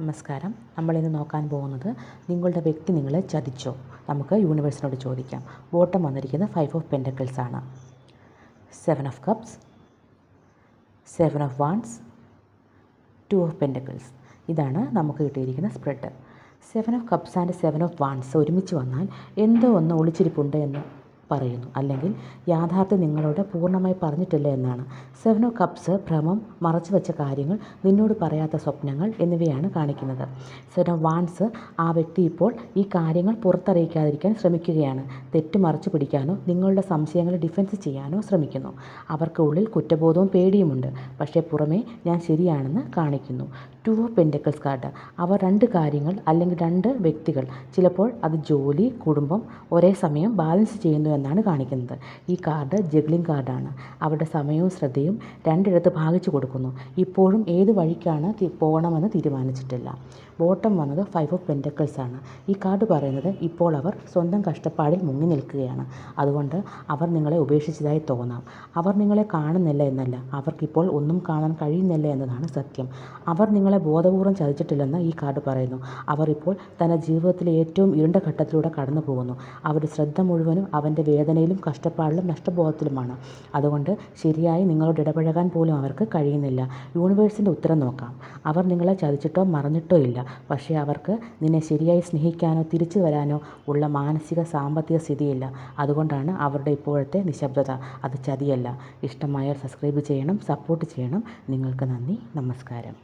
നമസ്കാരം. നമ്മളിന്ന് നോക്കാൻ പോകുന്നത് നിങ്ങളുടെ വ്യക്തി നിങ്ങളെ ചതിച്ചോ? നമുക്ക് യൂണിവേഴ്സിനോട് ചോദിക്കാം. ബോട്ടം വന്നിരിക്കുന്നത് 5 ഓഫ് പെൻറ്റക്കിൾസ് ആണ്. 7 of cups, 7 of wants, 2 of pentacles. ഇതാണ് നമുക്ക് കിട്ടിയിരിക്കുന്ന spread. 7 of cups and 7 of wants ഒരുമിച്ച് വന്നാൽ എന്തോ ഒന്ന് ഒളിച്ചിരിപ്പുണ്ട് എന്ന് പറയുന്നു, അല്ലെങ്കിൽ യാഥാർത്ഥ്യം നിങ്ങളോട് പൂർണ്ണമായി പറഞ്ഞിട്ടില്ല എന്നാണ്. 7 ഓഫ് കപ്സ് ഭ്രമം, മറച്ചു വെച്ച കാര്യങ്ങൾ, നിന്നോട് പറയാത്ത സ്വപ്നങ്ങൾ എന്നിവയാണ് കാണിക്കുന്നത്. 7 ഓഫ് വാണ്ട്സ് ആ വ്യക്തി ഇപ്പോൾ ഈ കാര്യങ്ങൾ പുറത്തറിയിക്കാതിരിക്കാൻ ശ്രമിക്കുകയാണ്. തെറ്റ് മറച്ചു പിടിക്കാനോ നിങ്ങളുടെ സംശയങ്ങളെ ഡിഫെൻസ് ചെയ്യാനോ ശ്രമിക്കുന്നു. അവർക്ക് ഉള്ളിൽ കുറ്റബോധവും പേടിയുമുണ്ട്, പക്ഷേ പുറമേ ഞാൻ ശരിയാണെന്ന് കാണിക്കുന്നു. 2 ഓഫ് പെൻറ്റക്കിൾസ് കാർഡ്. അവർ 2 കാര്യങ്ങൾ അല്ലെങ്കിൽ 2 വ്യക്തികൾ, ചിലപ്പോൾ അത് ജോലി, കുടുംബം ഒരേ സമയം ബാലൻസ് ചെയ്യുന്നു എന്നാണ് കാണിക്കുന്നത്. ഈ കാർഡ് ജഗ്ലിംഗ് കാർഡാണ്. അവരുടെ സമയവും ശ്രദ്ധയും രണ്ടിടത്ത് ഭാഗിച്ചു കൊടുക്കുന്നു. ഇപ്പോഴും ഏത് വഴിക്കാണ് പോകണമെന്ന് തീരുമാനിച്ചിട്ടില്ല. ബോട്ടം വന്നത് 5 ഓഫ് പെൻറ്റക്കിൾസ് ആണ്. ഈ കാർഡ് പറയുന്നത് ഇപ്പോൾ അവർ സ്വന്തം കഷ്ടപ്പാടിൽ മുങ്ങി നിൽക്കുകയാണ്. അതുകൊണ്ട് അവർ നിങ്ങളെ ഉപേക്ഷിച്ചതായി തോന്നാം. അവർ നിങ്ങളെ കാണുന്നില്ല എന്നല്ല, അവർക്കിപ്പോൾ ഒന്നും കാണാൻ കഴിയുന്നില്ല എന്നതാണ് സത്യം. അവർ നിങ്ങളെ ബോധപൂർവം ചതിച്ചിട്ടില്ലെന്ന് ഈ കാർഡ് പറയുന്നു. അവർ ഇപ്പോൾ തൻ്റെ ജീവിതത്തിലെ ഏറ്റവും ഇരുണ്ട ഘട്ടത്തിലൂടെ കടന്നു പോകുന്നു. അവരുടെ ശ്രദ്ധ മുഴുവനും അവൻ്റെ വേദനയിലും കഷ്ടപ്പാടിലും നഷ്ടബോധത്തിലുമാണ്. അതുകൊണ്ട് ശരിയായി നിങ്ങളോട് ഇടപഴകാൻ പോലും അവർക്ക് കഴിയുന്നില്ല. യൂണിവേഴ്സിൻ്റെ ഉത്തരം നോക്കാം. അവർ നിങ്ങളെ ചതിച്ചിട്ടോ മറന്നിട്ടോ ഇല്ല, പക്ഷേ അവർക്ക് നിന്നെ ശരിയായി സ്നേഹിക്കാനോ തിരിച്ചു വരാനോ ഉള്ള മാനസിക സാമ്പത്തിക സ്ഥിതിയില്ല. അതുകൊണ്ടാണ് അവരുടെ ഇപ്പോഴത്തെ നിശബ്ദത. അത് ചതിയല്ല. ഇഷ്ടമായാൽ സബ്സ്ക്രൈബ് ചെയ്യണം, സപ്പോർട്ട് ചെയ്യണം. നിങ്ങൾക്ക് നന്ദി. നമസ്കാരം.